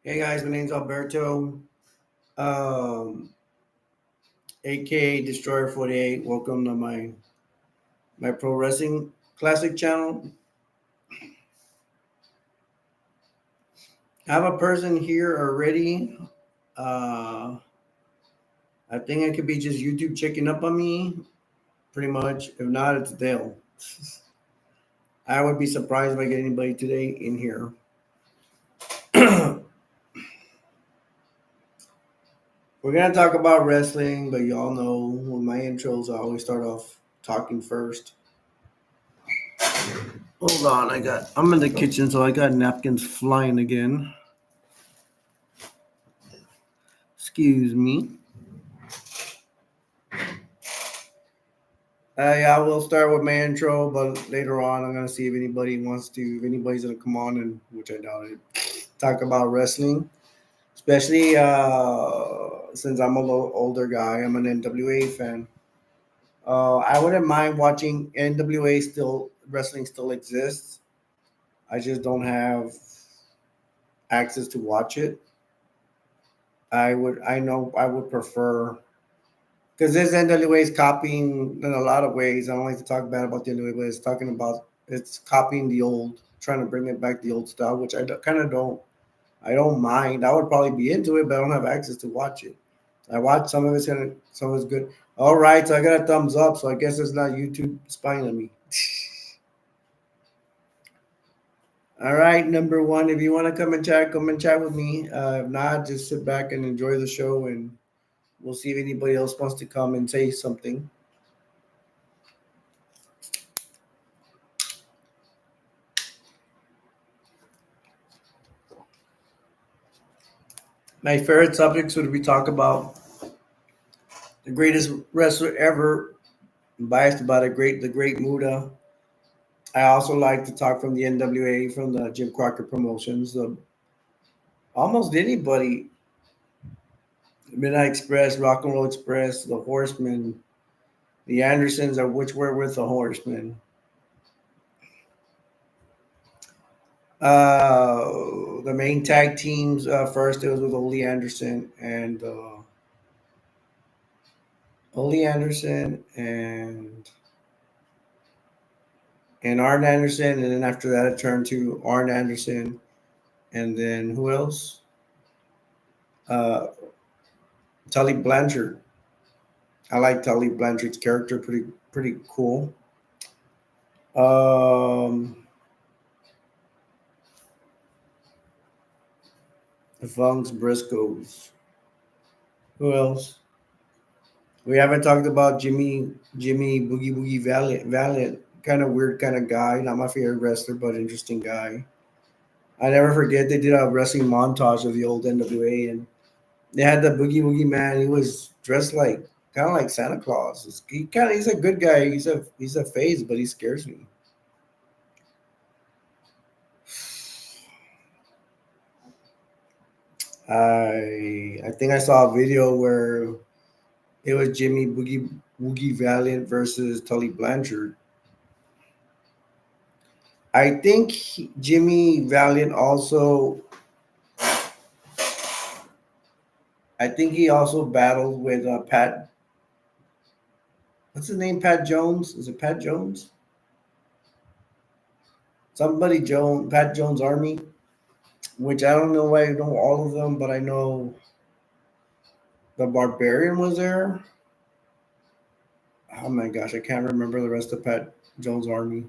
Hey guys, my name's Alberto, um, aka Destroyer 48. Welcome to my pro wrestling classic channel. I have a person here already. Uh, I think it could be just YouTube checking up on me, pretty much. If not, it's Dale. I would be surprised if I get anybody today in here. We're gonna talk about wrestling, but y'all know with my intros, I always start off talking first. Hold on, I'm in the kitchen, so I got napkins flying again. Excuse me. Yeah, we'll start with my intro, but later on, I'm gonna see if if anybody's gonna come on, and which I doubt it, talk about wrestling, especially since I'm a little older guy. I'm an NWA fan. I wouldn't mind watching NWA still wrestling still exists. I just don't have access to watch it. I know I would prefer because this NWA is copying in a lot of ways. I don't like to talk bad about the NWA, but it's copying the old, trying to bring it back the old style, which kind of don't. I don't mind. I would probably be into it, but I don't have access to watch it. I watch some of it's good. All right, so I got a thumbs up, so I guess it's not YouTube spying on me. All right, number one, if you want to come and chat with me. If not, just sit back and enjoy the show, and we'll see if anybody else wants to come and say something. My favorite subjects would be talk about the greatest wrestler ever. I'm biased about the great Muda. I also like to talk from the NWA, from the Jim Crocker promotions. Almost anybody, Midnight Express, Rock and Roll Express, the Horsemen, the Andersons, or which were with the Horsemen. The main tag teams first it was with Ole Anderson and Arn Anderson, and then after that it turned to Arn Anderson, and then who else? Uh, Tully Blanchard. I like Tully Blanchard's character, pretty cool. Um, the Funks, Briscoes. Who else? We haven't talked about Jimmy Boogie Boogie Valiant. Kind of weird kind of guy. Not my favorite wrestler, but interesting guy. I never forget they did a wrestling montage of the old NWA, and they had the Boogie Woogie Man. He was dressed like kind of like Santa Claus. He's a good guy. He's a phase, but he scares me. I think I saw a video where it was Jimmy Boogie Woogie Valiant versus Tully Blanchard. I think Jimmy Valiant also. I think he also battled with Pat. What's his name? Pat Jones. Is it Pat Jones? Somebody Jones. Pat Jones Army. Which I don't know why I know all of them, but I know the Barbarian was there. Oh my gosh, I can't remember the rest of Pat Jones Army.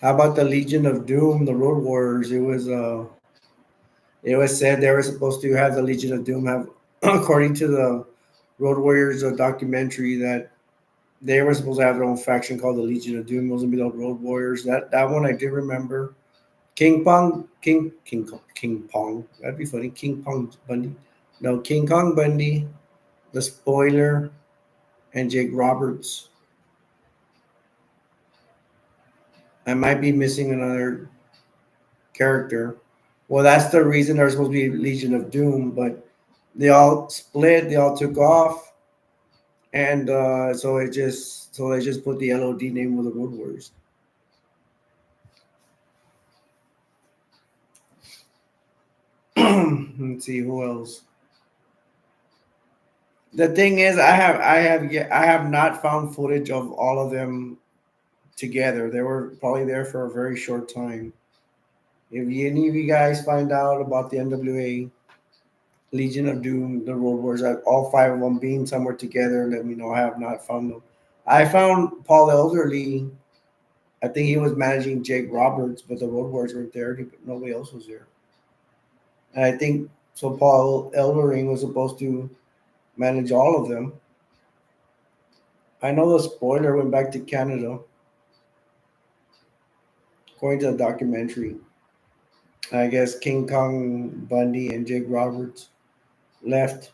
How about the Legion of Doom, the Road Warriors? It was said they were supposed to have the Legion of Doom have, according to the Road Warriors documentary, that they were supposed to have their own faction called the Legion of Doom. It was gonna be the Road Warriors. That one I did remember. King Pong. That'd be funny. King Pong Bundy. No, King Kong Bundy, the Spoiler, and Jake Roberts. I might be missing another character. Well, that's the reason there's supposed to be Legion of Doom, but they all split. They all took off, and so they just put the LOD name with the Road Warriors. Let's see who else. The thing is, I have not found footage of all of them together. They were probably there for a very short time. If any of you guys find out about the NWA, Legion of Doom, the Road Wars, all five of them being somewhere together, let me know. I have not found them. I found Paul Elderly. I think he was managing Jake Roberts, but the Road Wars weren't there. Nobody else was there. And I think so. Paul Eldering was supposed to manage all of them. I know the spoiler went back to Canada, according to the documentary. I guess King Kong Bundy and Jake Roberts left.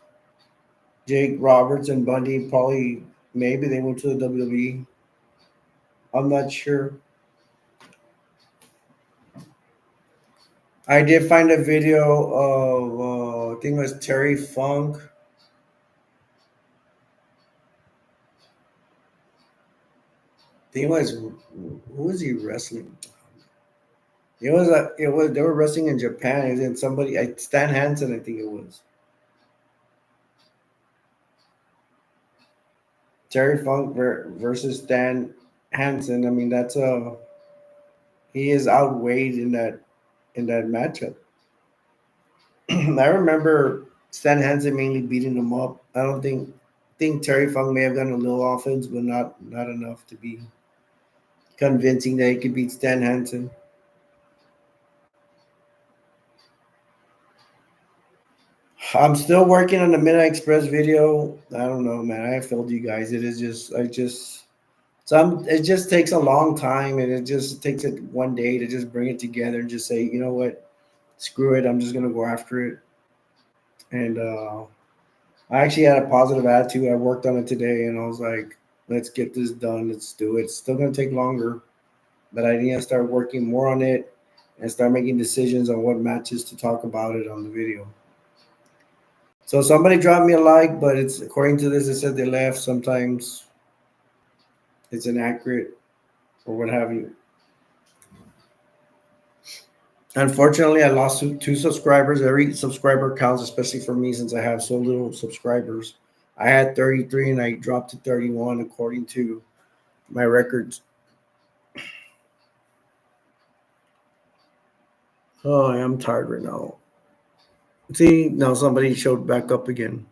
Jake Roberts and Bundy probably maybe they went to the WWE. I'm not sure. I did find a video of I think it was Terry Funk. I think it was who was he wrestling? It was they were wrestling in Japan and then somebody Stan Hansen I think it was. Terry Funk versus Stan Hansen. I mean that's a he is outweighed in that matchup. I remember Stan Hansen mainly beating him up. I don't think Terry Funk may have gotten a little offense, but not enough to be convincing that he could beat Stan Hansen. I'm still working on the Midnight Express video. I don't know, man. I have told you guys it is just I just some it just takes a long time and it just takes it one day to just bring it together and just say, you know what, screw it. I'm just gonna go after it. And I actually had a positive attitude. I worked on it today and I was like, let's get this done. Let's do it. It's still gonna take longer, but I need to start working more on it and start making decisions on what matches to talk about it on the video. So somebody dropped me a like, but it's according to this, it said they left. Sometimes it's inaccurate or what have you. Unfortunately, I lost two subscribers. Every subscriber counts, especially for me since I have so little subscribers. I had 33 and I dropped to 31 according to my records. Oh, I am tired right now. See, now somebody showed back up again.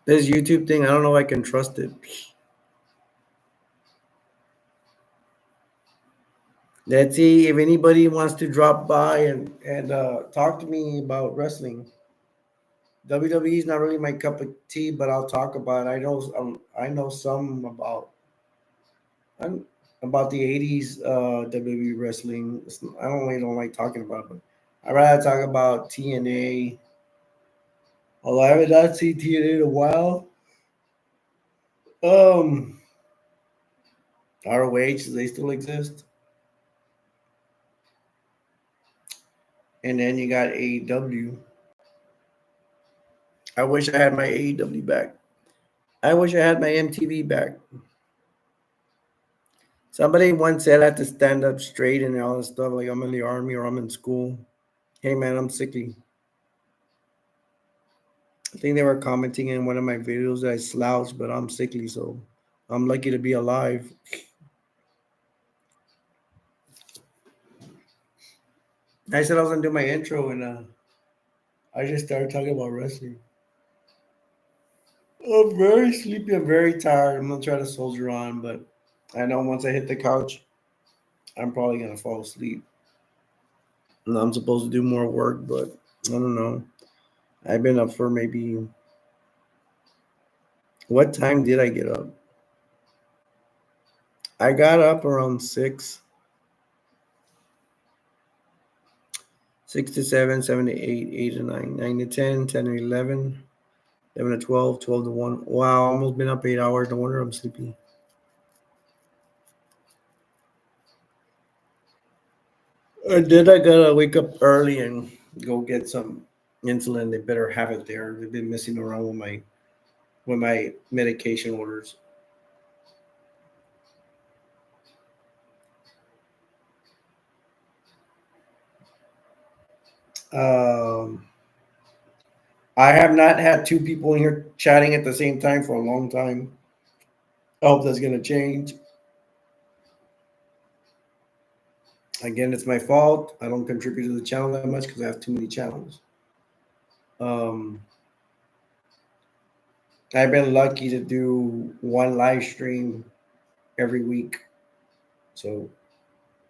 This YouTube thing, I don't know if I can trust it. Let's see if anybody wants to drop by and talk to me about wrestling. WWE is not really my cup of tea, but I'll talk about it. I know some I'm, about the '80s WWE wrestling. I don't really don't like talking about it, but I'd rather talk about TNA. Although I haven't not seen TNA in a while. Um, ROH, they still exist, and then you got AEW. I wish I had my AEW back. I wish I had my MTV back. Somebody once said I had to stand up straight and all this stuff, like I'm in the army or I'm in school. Hey man, I'm sickly. I think they were commenting in one of my videos that I slouched, but I'm sickly, so I'm lucky to be alive. I said I was gonna do my intro, and I just started talking about wrestling. I'm very sleepy. I'm very tired. I'm gonna try to soldier on, but I know once I hit the couch, I'm probably gonna fall asleep. And I'm supposed to do more work, but I don't know. I've been up for maybe what time did I get up? I got up around 6 to 7, 7 to 8, 8 to 9, 9 to 10, 10 to 11, 11 to 12, 12 to 1. Wow, almost been up 8 hours. No wonder I'm sleepy. And then I gotta wake up early and go get some insulin. They better have it there. They've been messing around with my medication orders. Um, I have not had two people in here chatting at the same time for a long time. I hope that's gonna change. Again, it's my fault. I don't contribute to the channel that much because I have too many channels. Um, I've been lucky to do one live stream every week. So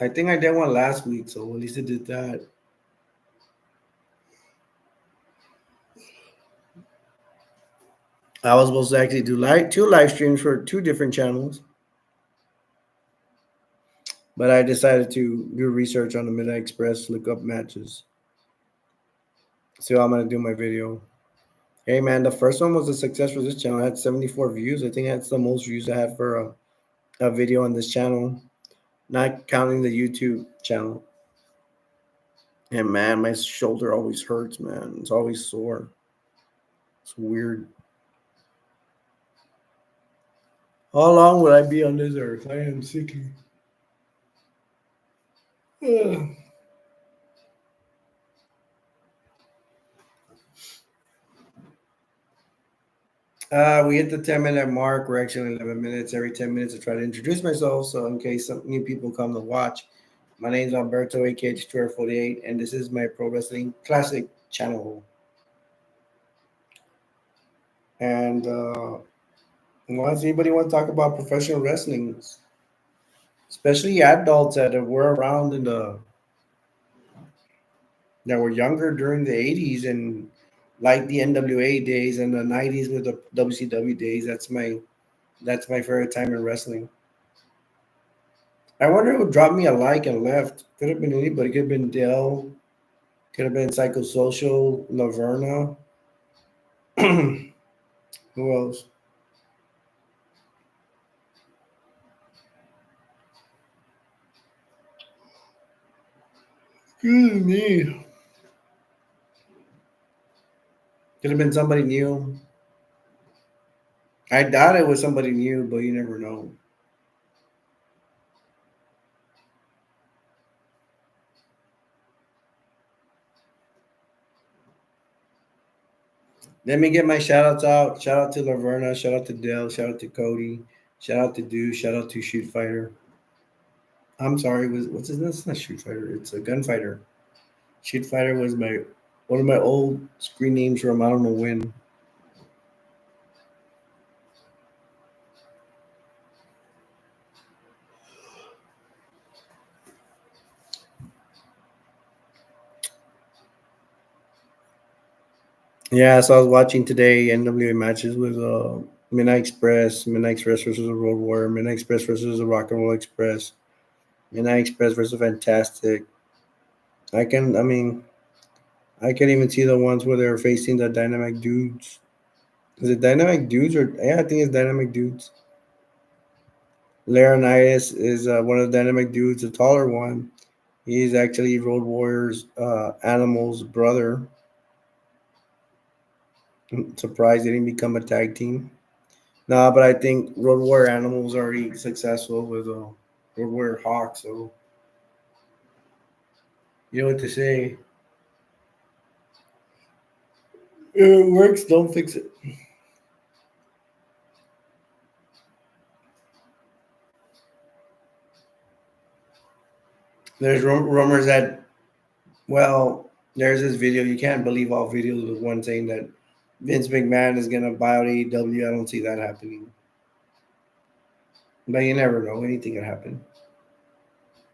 I think I did one last week. So at least I did that. I was supposed to actually do two live streams for two different channels, but I decided to do research on the Midnight Express, look up matches. So I'm gonna do my video. Hey man, the first one was a success for this channel. I had 74 views. I think that's the most views I had for a video on this channel, not counting the YouTube channel. And man, my shoulder always hurts, man. It's always sore. It's weird. How long would I be on this earth? I am sickly. We hit the 10-minute mark. We're actually 11 minutes. Every 10 minutes, I try to introduce myself. So, in case some new people come to watch, my name is Alberto, aka 48, and this is my Pro Wrestling Classic channel. And once anybody want to talk about professional wrestling, especially adults that were around in the that were younger during the 80s and like the NWA days and the 90s with the WCW days, that's my favorite time in wrestling. I wonder who dropped me a like and left. Could have been anybody. Could have been Dell. Could have been Psychosocial, Laverna. Who else? Excuse me. Could have been somebody new. I doubt it was somebody new, but you never know. Let me get my shout outs out. Shout out to Laverna. Shout out to Dell. Shout out to Cody. Shout out to Dew. Shout out to Shoot Fighter. I'm sorry, what's his name? It's not Shoot Fighter. It's a Gunfighter. Shoot Fighter was my one of my old screen names from I don't know when. Yeah, so I was watching today NWA matches with Midnight Express versus the Road Warrior, Midnight Express versus the Rock and Roll Express, Midnight Express versus Fantastic. I mean, I can even see the ones where they're facing the Dynamic Dudes. Is it Dynamic Dudes or yeah? I think it's Dynamic Dudes. Laurinaitis is one of the Dynamic Dudes, the taller one. He's actually Road Warrior's Animal's brother. I'm surprised they didn't become a tag team. Nah, but I think Road Warrior Animal's already successful with Road Warrior Hawk, so you know what to say. It works, don't fix it. There's rumors that, well, there's this video. You can't believe all videos with one saying that Vince McMahon is going to buy out AEW. I don't see that happening. But you never know. Anything can happen.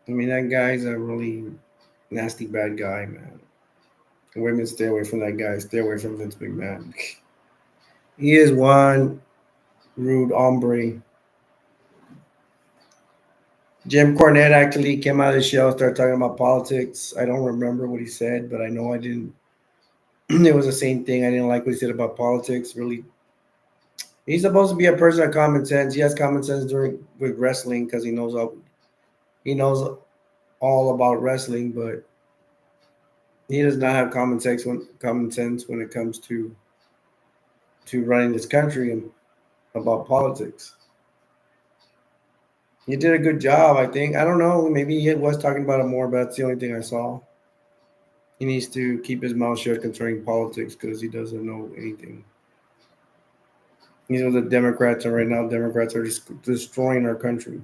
I mean, that guy's a really nasty, bad guy, man. Women, stay away from that guy. Stay away from Vince McMahon. He is one rude hombre. Jim Cornette actually came out of the show, started talking about politics. I don't remember what he said, but I know I didn't. It was the same thing. I didn't like what he said about politics. Really, he's supposed to be a person of common sense. He has common sense during with wrestling because he knows all about wrestling, but he does not have common sense when it comes to running this country and about politics. He did a good job, I think. I don't know. Maybe he was talking about it more, but that's the only thing I saw. He needs to keep his mouth shut concerning politics because he doesn't know anything. You know, the Democrats are right now. Democrats are just destroying our country.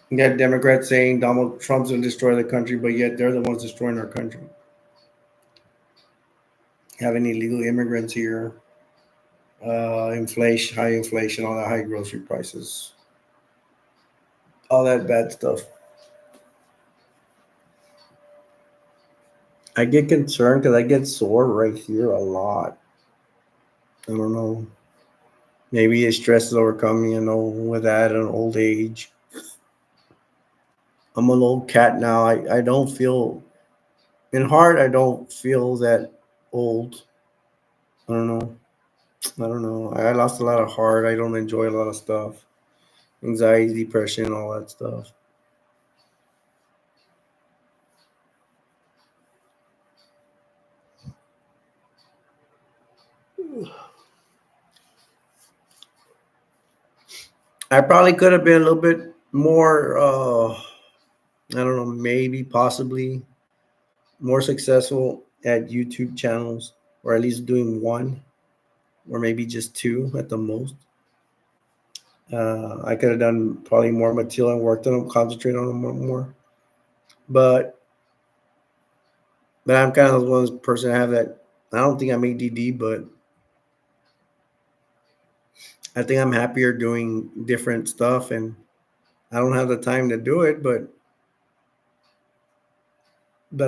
You got Democrats saying Donald Trump's going to destroy the country, but yet they're the ones destroying our country. Having illegal immigrants here, inflation, high inflation, all that high grocery prices, all that bad stuff. I get concerned because I get sore right here a lot. I don't know. Maybe his stress is overcoming, with that and old age. I'm an old cat now. I don't feel, in heart, I don't feel that old. I don't know. I don't know. I lost a lot of heart. I don't enjoy a lot of stuff. Anxiety, depression, all that stuff. I probably could have been a little bit more, I don't know, maybe, possibly more successful at YouTube channels, or at least doing one, or maybe just two at the most. I could have done probably more material and worked on them, concentrate on them more. But I'm kind of one person I have that. I don't think I'm ADD, but I think I'm happier doing different stuff, and I don't have the time to do it, but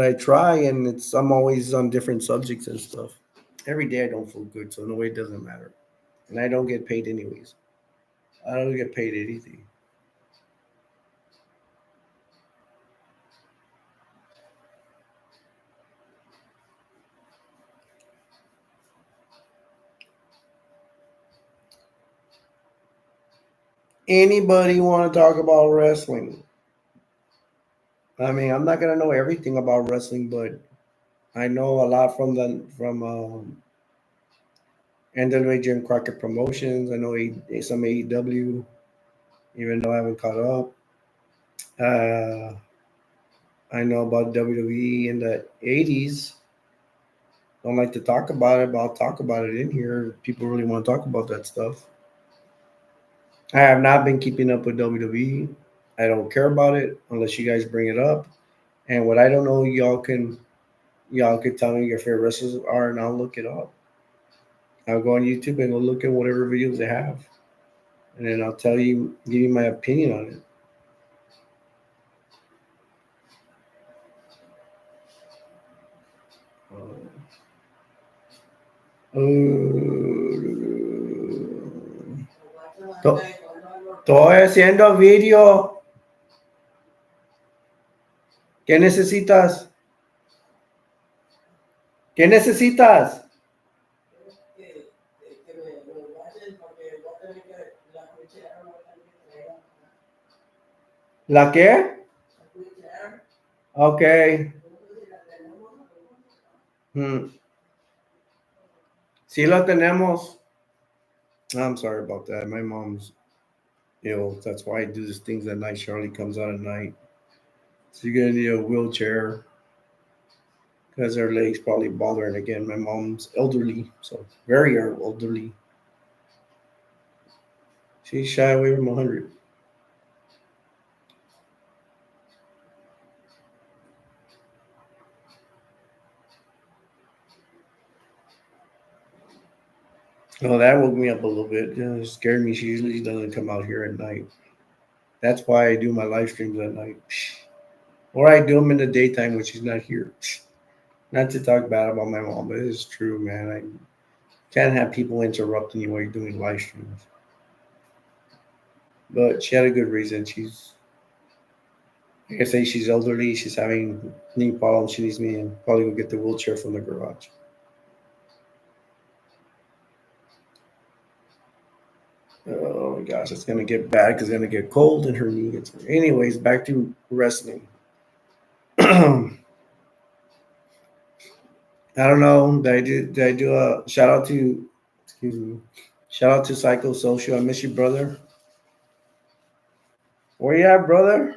I try, and I'm always on different subjects and stuff. Every day I don't feel good, so in a way it doesn't matter, and I don't get paid anyways. I don't get paid anything. Anybody want to talk about wrestling? I mean, I'm not gonna know everything about wrestling, but I know a lot from NWA Jim Crockett Promotions. I know some AEW, even though I haven't caught up. Uh, I know about WWE in the '80s. Don't like to talk about it, but I'll talk about it in here. People really want to talk about that stuff. I have not been keeping up with WWE. I don't care about it unless you guys bring it up. And what I don't know, y'all could tell me your favorite wrestlers are, and I'll look it up. I'll go on YouTube and I'll look at whatever videos they have, and then I'll give you my opinion on it. To- Estoy haciendo video. ¿Qué necesitas? ¿Qué necesitas? ¿La qué? Ok. Hmm. Sí lo tenemos. I'm sorry about that. My mom's ill. That's why I do these things at night. Charlie comes out at night. So you're gonna need a wheelchair because her legs probably bothering again. My mom's elderly, so very elderly. She's shy away from 100. Oh, that woke me up a little bit. It scared me. She usually doesn't come out here at night. That's why I do my live streams at night. Or I do them in the daytime when she's not here. Not to talk bad about my mom, but it's true, man. I can't have people interrupting you while you're doing live streams. But she had a good reason. Like I say, she's elderly. She's having knee problems. She needs me and probably go get the wheelchair from the garage. Oh my gosh, it's gonna get bad because it's gonna get cold and her knee gets. Anyways, back to wrestling. I don't know. Did I do a shout out to? Excuse me. Shout out to Psychosocial. I miss you, brother. Where you at, brother?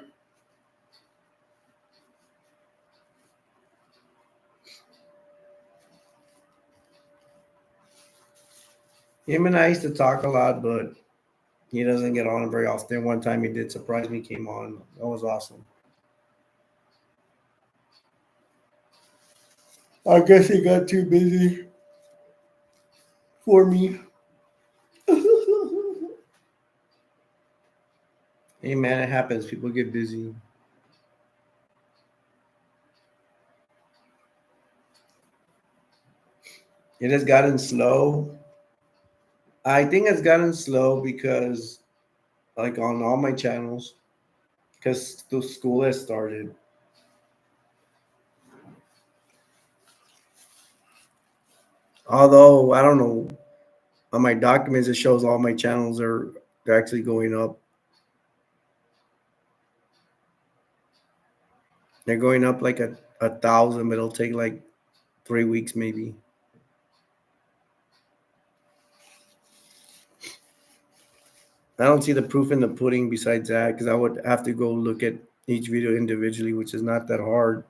Him and I used to talk a lot, but he doesn't get on very often. One time he did surprise me, came on. That was awesome. I guess he got too busy for me. Hey man, it happens. People get busy. It has gotten slow. I think it's gotten slow because, like, on all my channels, because the school has started. Although I don't know, on my documents it shows all my channels are they're actually going up. They're going up like a thousand, but it'll take like 3 weeks maybe. I don't see the proof in the pudding besides that because I would have to go look at each video individually, which is not that hard.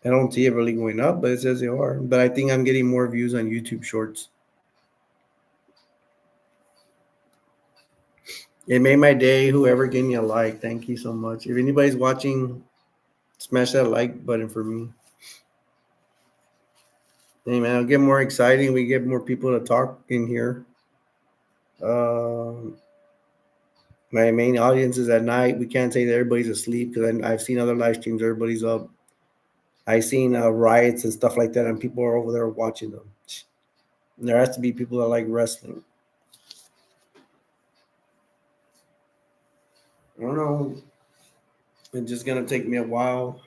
I don't see it really going up, but it says they are. But I think I'm getting more views on YouTube Shorts. It made my day. Whoever gave me a like, thank you so much. If anybody's watching, smash that like button for me. Hey man, it'll get more exciting. We get more people to talk in here. Um, my main audience is at night. We can't say that everybody's asleep because I've seen other live streams. Everybody's up. I've seen riots and stuff like that, and people are over there watching them. And there has to be people that like wrestling. I don't know. It's just gonna take me a while.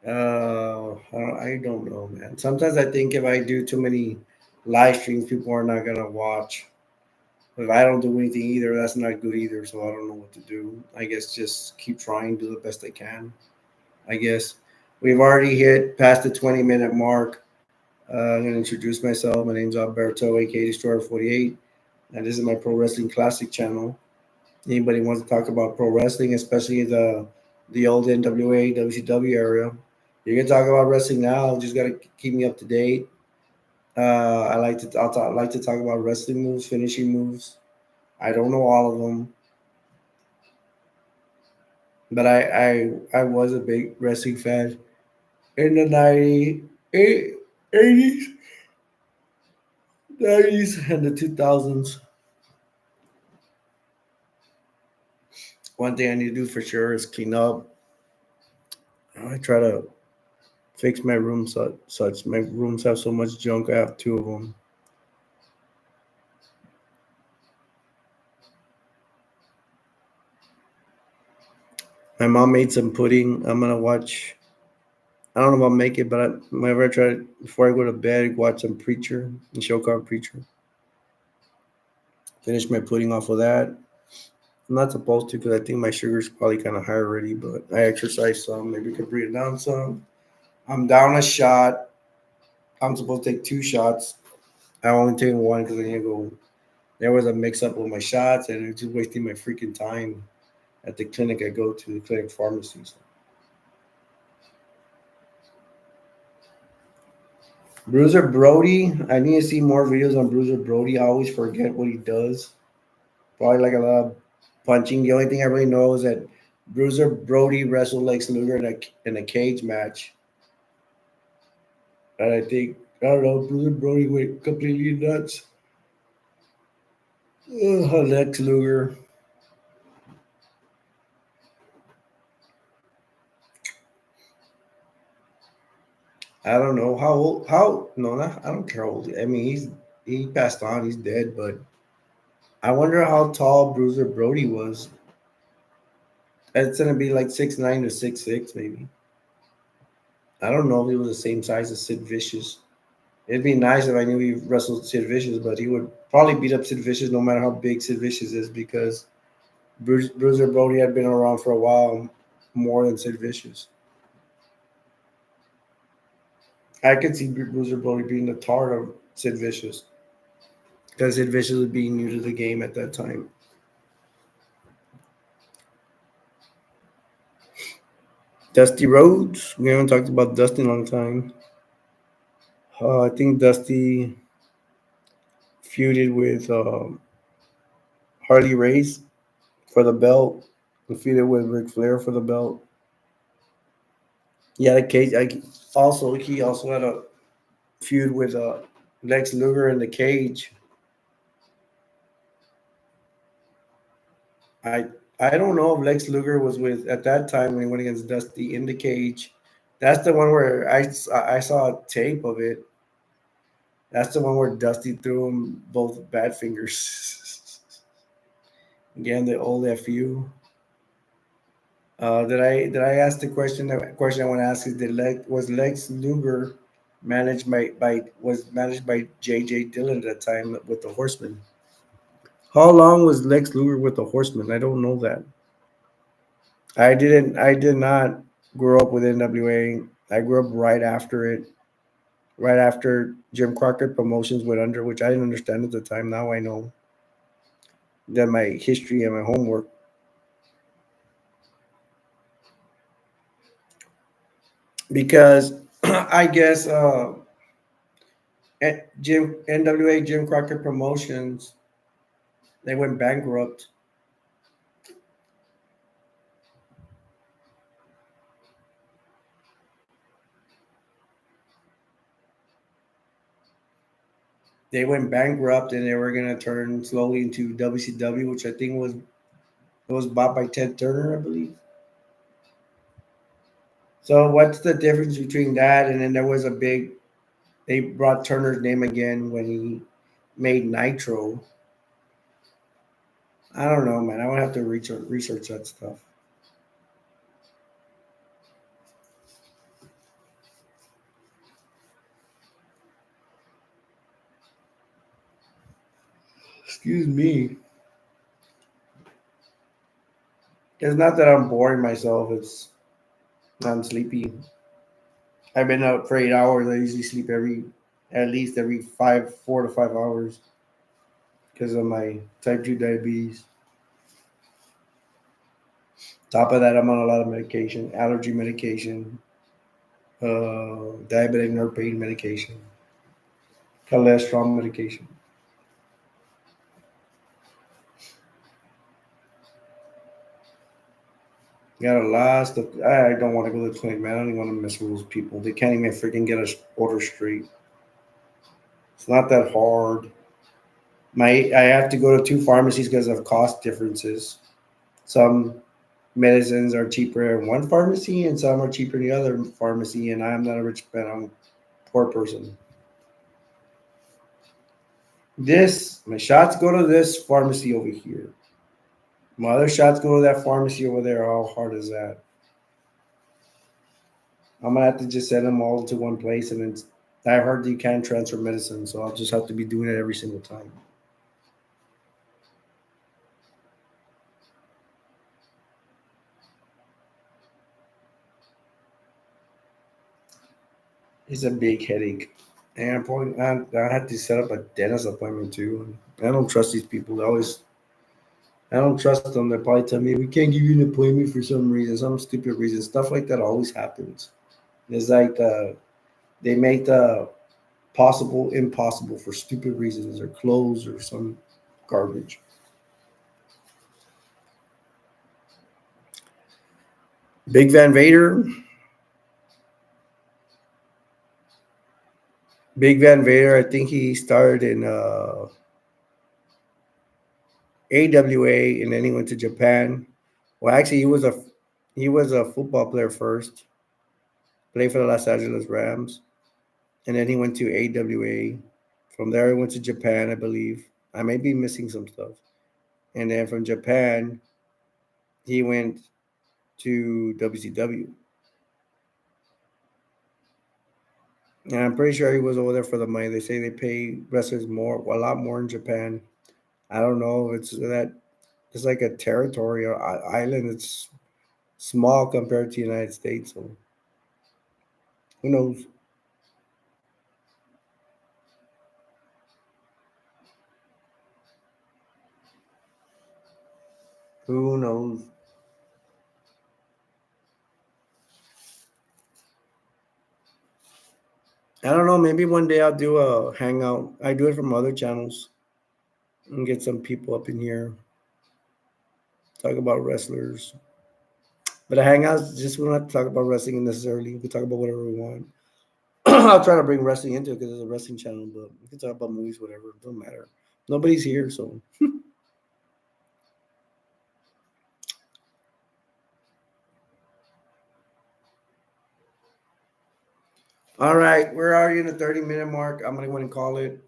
I don't know, man. Sometimes I think if I do too many live streams, people are not gonna watch. If I don't do anything either, that's not good either. So I don't know what to do. I guess just keep trying, do the best I can. I guess we've already hit past the 20-minute mark. I'm gonna introduce myself. My name's Alberto, aka Destroyer 48, and this is my Pro Wrestling Classic channel. Anybody wants to talk about pro wrestling, especially the old NWA, WCW area, you can talk about wrestling now. Just gotta keep me up to date. I like to talk about wrestling moves, finishing moves. I don't know all of them, but I was a big wrestling fan in the 80s, 90s, and the 2000s. One thing I need to do for sure is clean up. I try to fix my room such. My rooms have so much junk. I have two of them. My mom made some pudding. I'm gonna watch. I don't know if I'll make it, but whenever I try before I go to bed, watch some Preacher, a show called Preacher. Finish my pudding off of that. I'm not supposed to because I think my sugar's probably kind of high already, but I exercise some. Maybe we could bring it down some. I'm down a shot. I'm supposed to take 2 shots. I only take one because I need to go. There was a mix up with my shots, and it's just wasting my freaking time at the clinic I go to, the clinic pharmacy. So. Bruiser Brody, I need to see more videos on Bruiser Brody. I always forget what he does. Probably like a lot of punching. The only thing I really know is that Bruiser Brody wrestled Lex Luger in a cage match. And I think, I don't know, Bruiser Brody went completely nuts. Lex Luger. I don't know how old, no, not, I don't care how old. I mean, he passed on, he's dead, but I wonder how tall Bruiser Brody was. It's gonna be like 6'9" to 6'6", maybe. I don't know if he was the same size as Sid Vicious. It'd be nice if I knew he wrestled Sid Vicious, but he would probably beat up Sid Vicious no matter how big Sid Vicious is because Bruiser Brody had been around for a while more than Sid Vicious. I could see Bruiser Brody being the tar of Sid Vicious because Sid Vicious was being new to the game at that time. Dusty Rhodes. We haven't talked about Dusty in a long time. I think Dusty. feuded with Harley Race for the belt. He feuded with Ric Flair for the belt. He had a cage. He also had a feud with Lex Luger in the cage. I I don't know if Lex Luger was with at that time when he went against Dusty in the cage. That's the one where I saw a tape of it. That's the one where Dusty threw him both bad fingers. Again, the old FU. Did I ask the question? The question I want to ask is: was Lex Luger managed by J.J. Dillon at that time with the Horsemen? How long was Lex Luger with the Horsemen? I don't know that. I did not grow up with NWA. I grew up right after it, right after Jim Crockett Promotions went under, which I didn't understand at the time. Now I know that my history and my homework. Because I guess Jim NWA Jim Crockett Promotions, they went bankrupt. They went bankrupt and they were gonna turn slowly into WCW, which I think was bought by Ted Turner, I believe. So what's the difference between that and then there was a big they brought Turner's name again when he made Nitro. I don't know, man. I would have to research that stuff. Excuse me. It's not that I'm boring myself. It's I'm sleepy. I've been up for 8 hours. I usually sleep at least every 4 to 5 hours because of my type 2 diabetes. Top of that, I'm on a lot of medication, allergy medication, diabetic nerve pain medication, cholesterol medication. Got a lot of stuff. I don't want to go to the clinic, man. I don't even want to mess with those people. They can't even freaking get us order straight. It's not that hard. I have to go to two pharmacies because of cost differences. Some medicines are cheaper in one pharmacy and some are cheaper in the other pharmacy. And I'm not a rich man. I'm a poor person. My shots go to this pharmacy over here. My other shots go to that pharmacy over there. How hard is that? I'm gonna have to just send them all to one place, and then I heard you can transfer medicine, so I'll just have to be doing it every single time. It's a big headache, and I had to set up a dentist appointment too. I don't trust these people. I don't trust them. They probably tell me we can't give you an appointment for some reason, some stupid reason. Stuff like that always happens. It's like they make the possible impossible for stupid reasons or clothes or some garbage. Big Van Vader, Big Van Vader. I think he started in AWA and then he went to Japan. Well, actually, he was a football player first. Played for the Los Angeles Rams, and then he went to AWA. From there, he went to Japan, I believe. I may be missing some stuff. And then from Japan, he went to WCW. And I'm pretty sure he was over there for the money. They say they pay wrestlers more, a lot more in Japan. I don't know. It's like a territory or island. It's small compared to the United States. So who knows? Who knows? I don't know. Maybe one day I'll do a hangout. I do it from other channels. and get some people up in here, talk about wrestlers. But the hangouts just we don't have to talk about wrestling necessarily. We can talk about whatever we want. I'll try to bring wrestling into it because it's a wrestling channel, but we can talk about movies, whatever. It doesn't matter. Nobody's here, so. All right, we're already in the 30-minute mark. I'm gonna go and call it.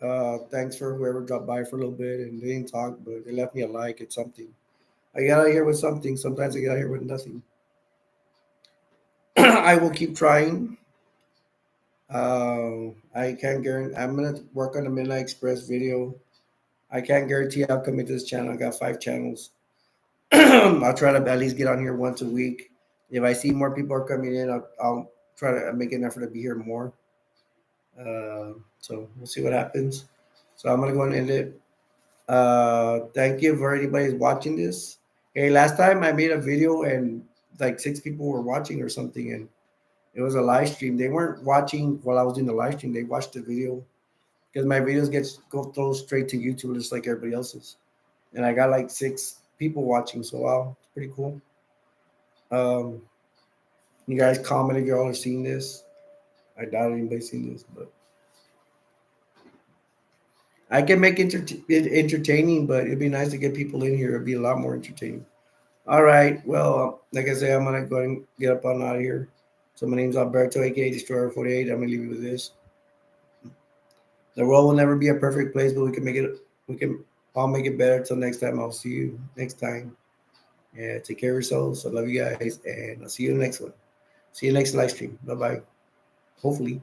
Thanks for whoever dropped by for a little bit and they didn't talk, but they left me a like. It's something. I got out here with something. Sometimes I get out here with nothing. I will keep trying. I can't guarantee. I'm gonna work on the Midnight Express video. I can't guarantee I'll commit to this channel. I got 5 channels. I'll try to at least get on here once a week. If I see more people are coming in, I'll try to make an effort to be here more. So we'll see what happens. So I'm gonna go and end it. Thank you for anybody who's watching this. Hey, last time I made a video and like 6 people were watching or something, and it was a live stream. They weren't watching while I was doing the live stream. They watched the video because my videos go thrown straight to YouTube just like everybody else's. And I got like 6 people watching. So wow, it's pretty cool. Um, you guys comment if y'all are seeing this. I doubt anybody's seen this, but I can make it entertaining, but it'd be nice to get people in here. It'd be a lot more entertaining. All right. Well, like I say, I'm gonna go and get up on out of here. So my name's Alberto, aka Destroyer 48. I'm gonna leave you with this. The world will never be a perfect place, but we can make it. We can all make it better. Till next time, I'll see you next time. Yeah, take care of yourselves. I love you guys, and I'll see you in the next one. See you next live stream. Bye bye. Hopefully.